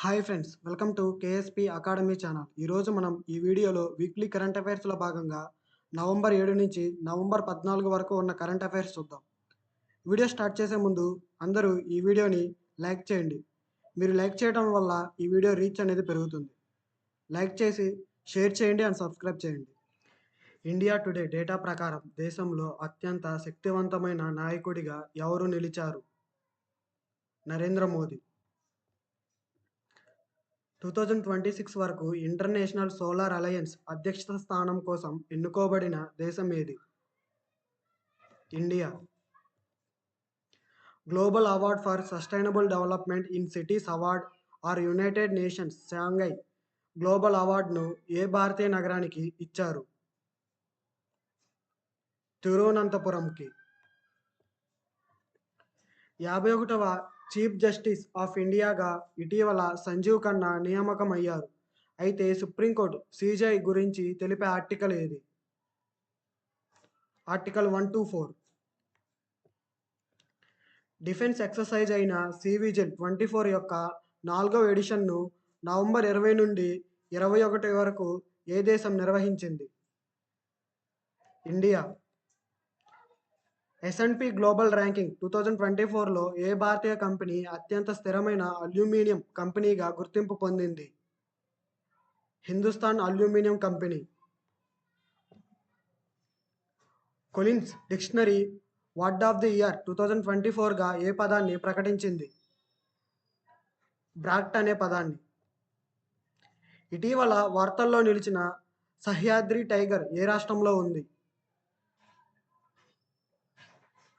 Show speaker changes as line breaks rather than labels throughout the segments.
Hi friends, welcome to KSP academy channel. ఈరోజు మనం ఈ వీడియోలో వీక్లీ కరెంట్ అఫైర్స్లో భాగంగా నవంబర్ 7 నుంచి నవంబర్ 14 వరకు ఉన్న కరెంట్ అఫైర్స్ చూద్దాం. వీడియో స్టార్ట్ చేసే ముందు అందరూ ఈ వీడియోని లైక్ చేయండి. మీరు లైక్ చేయడం వల్ల ఈ వీడియో రీచ్ అనేది పెరుగుతుంది. లైక్ చేసి షేర్ చేయండి అండ్ సబ్స్క్రైబ్ చేయండి. ఇండియా టుడే డేటా ప్రకారం దేశంలో అత్యంత శక్తివంతమైన నాయకుడిగా ఎవరు నిలిచారు? నరేంద్ర మోదీ. 2026 వరకు ఇంటర్నేషనల్ సోలార్ అలయన్స్ అధ్యక్ష స్థానం కోసం ఎన్నుకోబడిన దేశం ఏది? India. Global award for sustainable development in cities award or United Nations Shanghai global అవార్డును ఏ భారతీయ నగరానికి ఇచ్చారు? తిరువనంతపురంకి. 51వ చీఫ్ జస్టిస్ ఆఫ్ ఇండియాగా ఇటీవల సంజీవ్ ఖన్నా నియామకమయ్యారు. అయితే సుప్రీంకోర్టు సీజేఐ గురించి తెలిపే ఆర్టికల్ ఏది? ఆర్టికల్ 124. డిఫెన్స్ ఎక్సర్సైజ్ అయిన సీ విజిల్ 24 యొక్క 4వ ఎడిషన్ను నవంబర్ 20 నుండి 21 వరకు ఏ దేశం నిర్వహించింది? ఇండియా. S&P గ్లోబల్ ర్యాంకింగ్ 2024లో ఏ భారతీయ కంపెనీ అత్యంత స్థిరమైన అల్యూమినియం కంపెనీగా గుర్తింపు పొందింది? Hindustan aluminium company. Collins dictionary word of the year 2024గా ఏ పదాన్ని ప్రకటించింది? బ్రాక్ట్ అనే పదాన్ని. ఇటీవల వార్తల్లో నిలిచిన సహ్యాద్రి టైగర్ ఏ రాష్ట్రంలో ఉంది?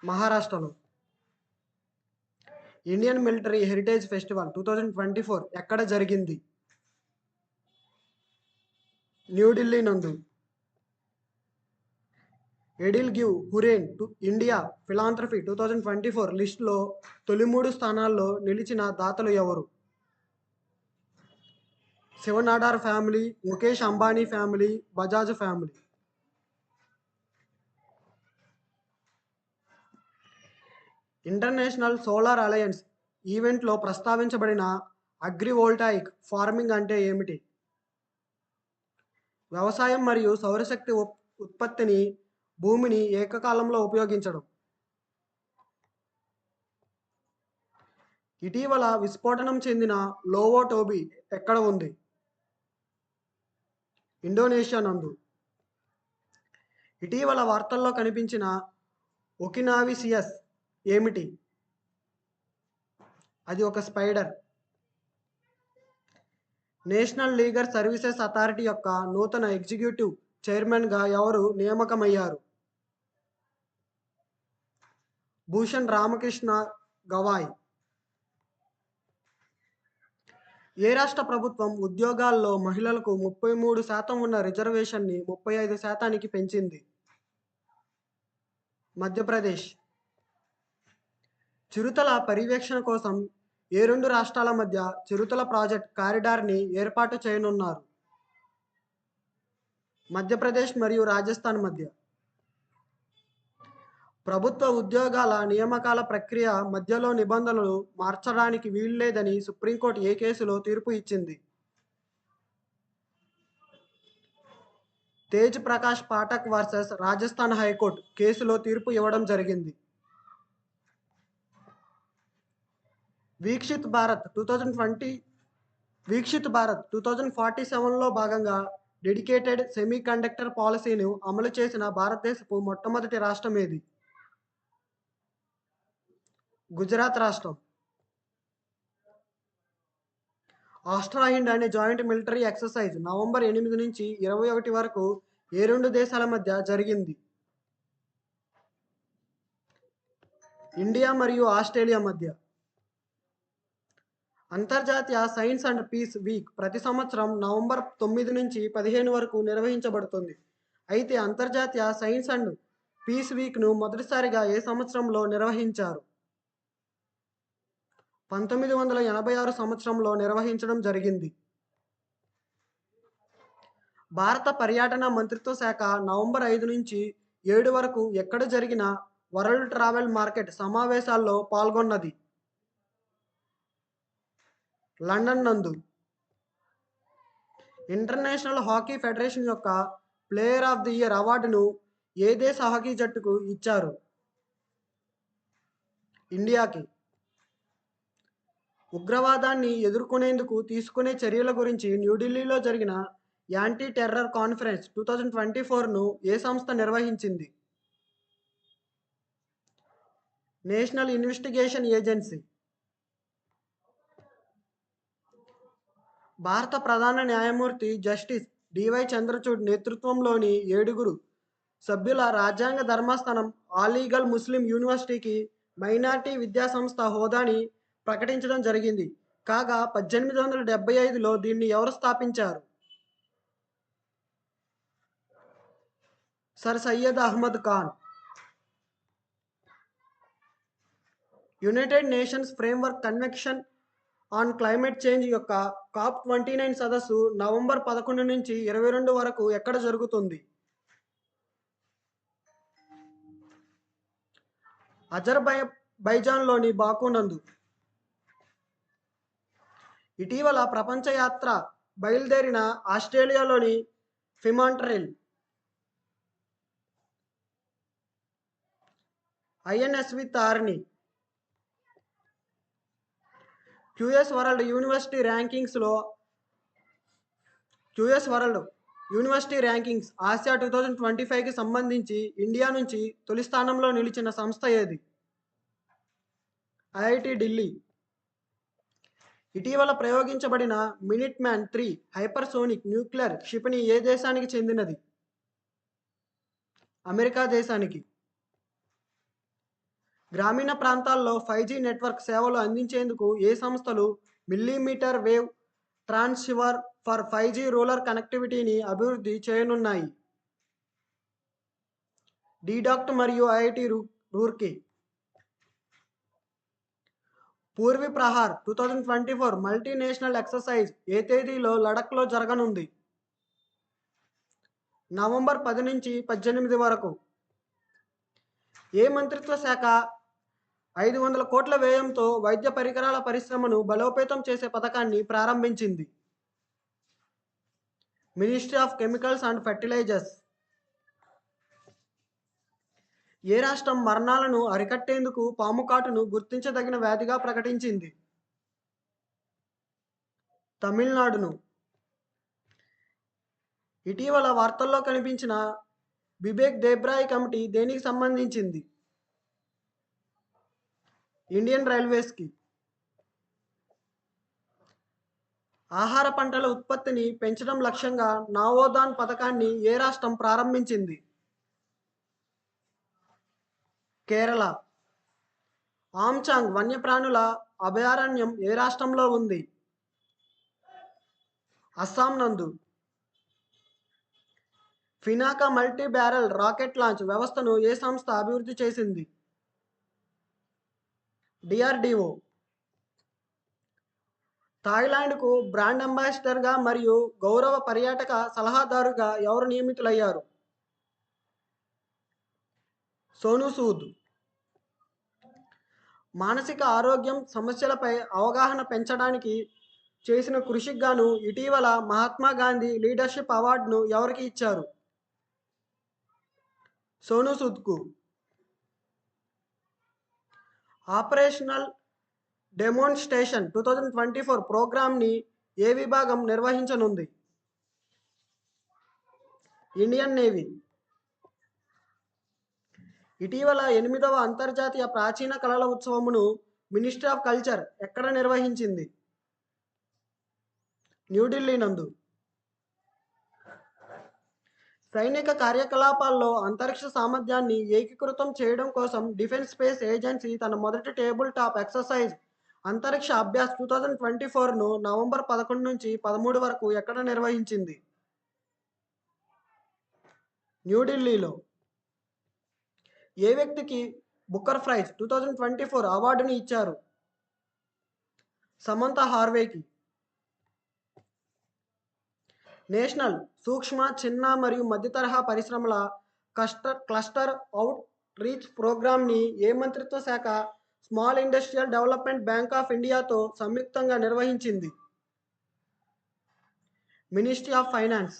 మహారాష్ట్రలో. ఇండియన్ మిలిటరీ హెరిటేజ్ ఫెస్టివల్ 2024 ఎక్కడ జరిగింది? న్యూఢిల్లీ నందు. ఎడిల్ గివ్ హురేన్ టు ఇండియా ఫిలాంథ్రఫీ 2024 లిస్టులో తొలి 3 స్థానాల్లో నిలిచిన దాతలు ఎవరు? Shiv Nadar family, Mukesh Ambani family, Bajaj family. International solar alliance ఈవెంట్లో ప్రస్తావించబడిన అగ్రివోల్టాయిక్ ఫార్మింగ్ అంటే ఏమిటి? వ్యవసాయం మరియు సౌరశక్తి ఉత్పత్తిని భూమిని ఏకకాలంలో ఉపయోగించడం. ఇటీవల విస్ఫోటనం చెందిన లోవో టోబీ ఎక్కడ ఉంది? ఇండోనేషియా నందు. ఇటీవల వార్తల్లో కనిపించిన ఒకినావిసియస్ ఏమిటి? అది ఒక spider. National legal services authority యొక్క నూతన ఎగ్జిక్యూటివ్ చైర్మన్గా ఎవరు నియామకమయ్యారు? భూషణ్ రామకృష్ణ గవాయ్. ఏ రాష్ట్ర ప్రభుత్వం ఉద్యోగాల్లో మహిళలకు 33% ఉన్న రిజర్వేషన్ని 35%కి పెంచింది? మధ్యప్రదేశ్. చిరుతల పర్యవేక్షణ కోసం ఏ 2 రాష్ట్రాల మధ్య చిరుతల ప్రాజెక్ట్ కారిడార్ని ఏర్పాటు చేయనున్నారు? మధ్యప్రదేశ్ మరియు రాజస్థాన్ మధ్య. ప్రభుత్వ ఉద్యోగాల నియామకాల ప్రక్రియ మధ్యలో నిబంధనలు మార్చడానికి వీల్లేదని సుప్రీంకోర్టు ఏ కేసులో తీర్పు ఇచ్చింది? తేజ్ ప్రకాష్ పాఠక్ వర్సెస్ రాజస్థాన్ హైకోర్టు కేసులో తీర్పు ఇవ్వడం జరిగింది. వీక్షిత్ భారత్ 2047లో భాగంగా డెడికేటెడ్ సెమీ కండక్టర్ పాలసీని అమలు చేసిన భారతదేశపు మొట్టమొదటి రాష్ట్రం ఏది? గుజరాత్ రాష్ట్రం. ఆస్ట్రా-హిండ్ అనే జాయింట్ మిలిటరీ ఎక్సర్సైజ్ నవంబర్ 8 నుంచి 21 వరకు ఏ 2 దేశాల మధ్య జరిగింది? ఇండియా మరియు ఆస్ట్రేలియా మధ్య. అంతర్జాతీయ సైన్స్ అండ్ పీస్ వీక్ ప్రతి సంవత్సరం నవంబర్ 9 నుంచి 15 వరకు నిర్వహించబడుతుంది. అయితే అంతర్జాతీయ సైన్స్ అండ్ పీస్ వీక్ను మొదటిసారిగా ఏ సంవత్సరంలో నిర్వహించారు? 1986 సంవత్సరంలో నిర్వహించడం జరిగింది. భారత పర్యాటన మంత్రిత్వ శాఖ నవంబర్ 5 నుంచి 7 వరకు ఎక్కడ జరిగిన వరల్డ్ ట్రావెల్ మార్కెట్ సమావేశాల్లో పాల్గొన్నది? లండన్ నందు. ఇంటర్నేషనల్ హాకీ ఫెడరేషన్ యొక్క ప్లేయర్ ఆఫ్ ది ఇయర్ అవార్డును ఏ దేశ హాకీ జట్టుకు ఇచ్చారు? ఇండియాకి. ఉగ్రవాదాన్ని ఎదుర్కొనేందుకు తీసుకునే చర్యల గురించి న్యూఢిల్లీలో జరిగిన యాంటీ టెర్రర్ కాన్ఫరెన్స్ 2024ను ఏ సంస్థ నిర్వహించింది? National investigation agency. భారత ప్రధాన న్యాయమూర్తి జస్టిస్ డివై చంద్రచూడ్ నేతృత్వంలోని 7 సభ్యుల రాజ్యాంగ ధర్మాసనం ఆలీగల్ ముస్లిం యూనివర్సిటీకి మైనార్టీ విద్యాసంస్థ హోదాని ప్రకటించడం జరిగింది. కాగా 1875లో దీన్ని ఎవరు స్థాపించారు? Sir Syed Ahmad Khan. United Nations Framework Convention on Climate Change యొక్క COP29 సదస్సు నవంబర్ 11 నుంచి 22 వరకు ఎక్కడ జరుగుతుంది? అజర్బైజాన్లోని బాకు నందు. ఇటీవల ప్రపంచ యాత్ర బయలుదేరిన ఆస్ట్రేలియాలోని Fremantle INSV Tarini. QS world university rankings Asia 2025కి సంబంధించి ఇండియా నుంచి తొలి స్థానంలో నిలిచిన సంస్థ ఏది? ఐఐటి ఢిల్లీ. ఇటీవల ప్రయోగించబడిన మినిట్ మ్యాన్ 3 హైపర్సోనిక్ న్యూక్లియర్ క్షిపణి ఏ దేశానికి చెందినది? అమెరికా దేశానికి. గ్రామీణ ప్రాంతాల్లో 5G నెట్వర్క్ సేవలు అందించేందుకు ఏ సంస్థలు millimetre wave transceiver for 5G rural కనెక్టివిటీని అభివృద్ధి చేయనున్నాయి? డీడాక్ట్ మరియు IIT Roorkee. Purvi Prahar 2024 multinational exercise ఏ తేదీలో లడఖ్లో జరగనుంది? నవంబర్ 10 నుంచి 18 వరకు. ఏ మంత్రిత్వ శాఖ 500 కోట్ల వ్యయంతో వైద్య పరికరాల పరిశ్రమను బలోపేతం చేసే పథకాన్ని ప్రారంభించింది? Ministry of chemicals and fertilisers. ఏ రాష్ట్రం మరణాలను అరికట్టేందుకు పాము కాటును గుర్తించదగిన వ్యాధిగా ప్రకటించింది? తమిళనాడును. ఇటీవల వార్తల్లో కనిపించిన బిబేక్ దేబ్రాయ్ కమిటీ దేనికి సంబంధించింది? ఇండియన్ రైల్వేస్కి. ఆహార పంటల ఉత్పత్తిని పెంచడం లక్ష్యంగా నావోదాన్ పథకాన్ని ఏ రాష్ట్రం ప్రారంభించింది? కేరళ. ఆమ్చాంగ్ వన్యప్రాణుల అభయారణ్యం ఏ రాష్ట్రంలో ఉంది? అస్సాం నందు. ఫినాకా మల్టీ బ్యారెల్ రాకెట్ లాంచ్ వ్యవస్థను ఏ సంస్థ అభివృద్ధి చేసింది? డిఆర్డిఓ. థాయిలాండ్కు బ్రాండ్ అంబాసిడర్గా మరియు గౌరవ పర్యాటక సలహాదారుగా ఎవరు నియమితులయ్యారు? సోను సూద్. మానసిక ఆరోగ్యం సమస్యలపై అవగాహన పెంచడానికి చేసిన కృషికి గాను ఇటీవల మహాత్మా గాంధీ లీడర్షిప్ అవార్డును ఎవరికి ఇచ్చారు? సోను సూద్కు. ఆపరేషనల్ డెమోన్స్ట్రేషన్ 2024 ప్రోగ్రామ్ని ఏ విభాగం నిర్వహించనుంది? Indian navy. ఇటీవల 8వ అంతర్జాతీయ ప్రాచీన కళల ఉత్సవమును మినిస్ట్రీ ఆఫ్ కల్చర్ ఎక్కడ నిర్వహించింది? న్యూఢిల్లీ నందు. సైనిక కార్యకలాపాల్లో అంతరిక్ష సామర్థ్యాన్ని ఏకీకృతం చేయడం కోసం డిఫెన్స్ స్పేస్ ఏజెన్సీ తన మొదటి టేబుల్ టాప్ ఎక్సర్సైజ్ అంతరిక్ష అభ్యాస్ 2024ను నవంబర్ 11 నుంచి 13 వరకు ఎక్కడ నిర్వహించింది? న్యూఢిల్లీలో. ఏ వ్యక్తికి బుకర్ ప్రైజ్ 2024 అవార్డుని ఇచ్చారు? సమంత హార్వేకి. నేషనల్ సూక్ష్మ, చిన్న మరియు మధ్య తరహా పరిశ్రమల క్లస్టర్ అవుట్ రీచ్ ప్రోగ్రామ్ని ఏ మంత్రిత్వ శాఖ small industrial development bank of ఇండియాతో సంయుక్తంగా నిర్వహించింది. Ministry of finance.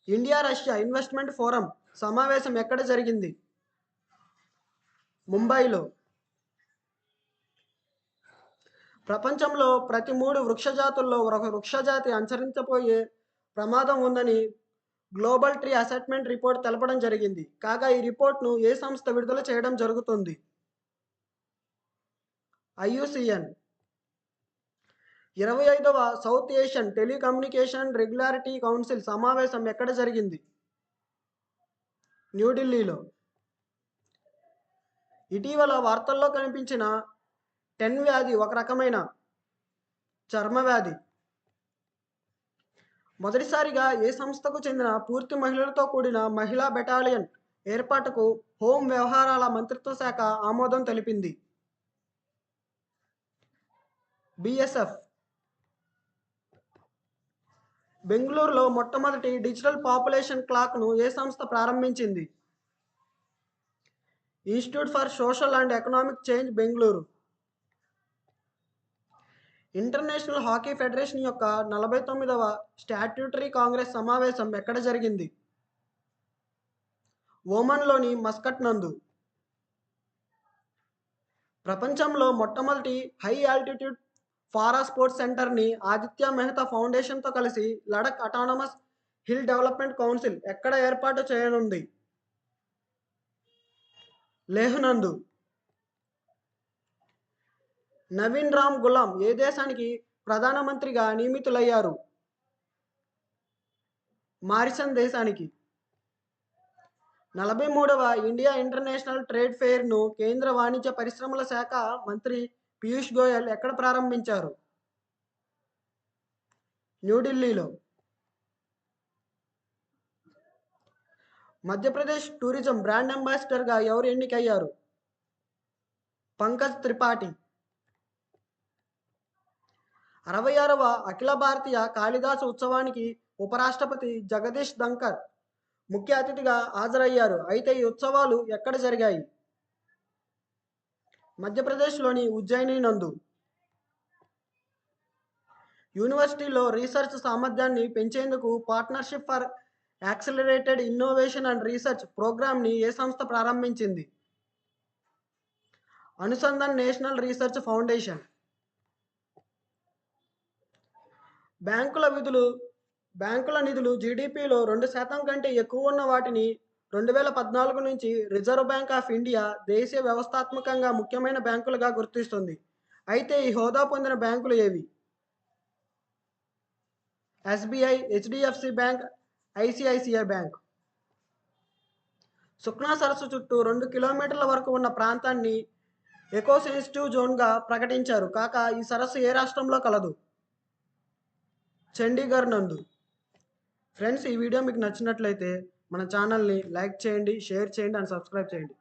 India Russia investment forum సమావేశం ఎక్కడ జరిగింది? ముంబైలో. ప్రపంచంలో ప్రతి 3 వృక్షజాతుల్లో ఒక వృక్షజాతి అంతరించిపోయే ప్రమాదం ఉందని గ్లోబల్ ట్రీ అసెస్మెంట్ రిపోర్ట్ తెలపడం జరిగింది. కాగా ఈ రిపోర్ట్ను ఏ సంస్థ విడుదల చేయడం జరుగుతుంది? ఐయుసిఎన్. 25వ South Asian telecommunication regularity council సమావేశం ఎక్కడ జరిగింది? న్యూఢిల్లీలో. ఇటీవల వార్తల్లో కనిపించిన టెన్ వ్యాధి ఒక రకమైన చర్మ వ్యాధి. మొదటిసారిగా ఏ సంస్థకు చెందిన పూర్తి మహిళలతో కూడిన మహిళా బెటాలియన్ ఏర్పాటుకు హోం వ్యవహారాల మంత్రిత్వ శాఖ ఆమోదం తెలిపింది? బిఎస్ఎఫ్. బెంగళూరులో మొట్టమొదటి డిజిటల్ పాపులేషన్ క్లాక్ను ఏ సంస్థ ప్రారంభించింది? Institute for social and economic change, Bengaluru. International hockey federation యొక్క 49వ స్టాట్యూటరీ కాంగ్రెస్ సమావేశం ఎక్కడ జరిగింది? ఓమన్లోని మస్కట్ నందు. ప్రపంచంలో మొట్టమొదటి హై ఆల్టిట్యూడ్ పారా స్పోర్ట్స్ సెంటర్ని ఆదిత్య మెహతా ఫౌండేషన్తో కలిసి Ladakh autonomous hill development council ఎక్కడ ఏర్పాటు చేయనుంది? లేహ్ నందు. నవీన్ రామ్ గులాం ఏ దేశానికి ప్రధానమంత్రిగా నియమితులయ్యారు? మారిషస్ దేశానికి. 43వ ఇండియా ఇంటర్నేషనల్ ట్రేడ్ ఫెయిర్ను కేంద్ర వాణిజ్య పరిశ్రమల శాఖ మంత్రి పీయూష్ గోయల్ ఎక్కడ ప్రారంభించారు? న్యూఢిల్లీలో. మధ్యప్రదేశ్ టూరిజం బ్రాండ్ అంబాసిడర్గా ఎవరు ఎన్నికయ్యారు? పంకజ్ త్రిపాఠి. 66వ అఖిల భారతీయ కాళిదాసు ఉత్సవానికి ఉపరాష్ట్రపతి జగదీష్ ధంకర్ ముఖ్య అతిథిగా హాజరయ్యారు. అయితే ఈ ఉత్సవాలు ఎక్కడ జరిగాయి? మధ్యప్రదేశ్లోని ఉజ్జయిని నందు. యూనివర్సిటీలో రీసెర్చ్ సామర్థ్యాన్ని పెంచేందుకు partnership for accelerated innovation and research ప్రోగ్రామ్ని ఏ సంస్థ ప్రారంభించింది? Anusandhan national research foundation. బ్యాంకుల నిధులు జీడిపిలో 2% కంటే ఎక్కువ ఉన్న వాటిని 2014 నుంచి రిజర్వ్ బ్యాంక్ ఆఫ్ ఇండియా దేశీయ వ్యవస్థాత్మకంగా ముఖ్యమైన బ్యాంకులుగా గుర్తిస్తుంది. అయితే ఈ హోదా పొందిన బ్యాంకులు ఏవి? SBI, HDFC bank, ICICI bank. Sukhna సరస్సు చుట్టూ 2 కిలోమీటర్ల వరకు ఉన్న ప్రాంతాన్ని ఎకో సెన్సిటివ్ జోన్గా ప్రకటించారు. కాక ఈ సరస్సు ఏ రాష్ట్రంలో కలదు? చండీగఢ్ నందు. ఫ్రెండ్స్, ఈ వీడియో మీకు నచ్చినట్లయితే మన ఛానల్ని లైక్ చేయండి, షేర్ చేయండి అండ్ సబ్స్క్రైబ్ చేయండి.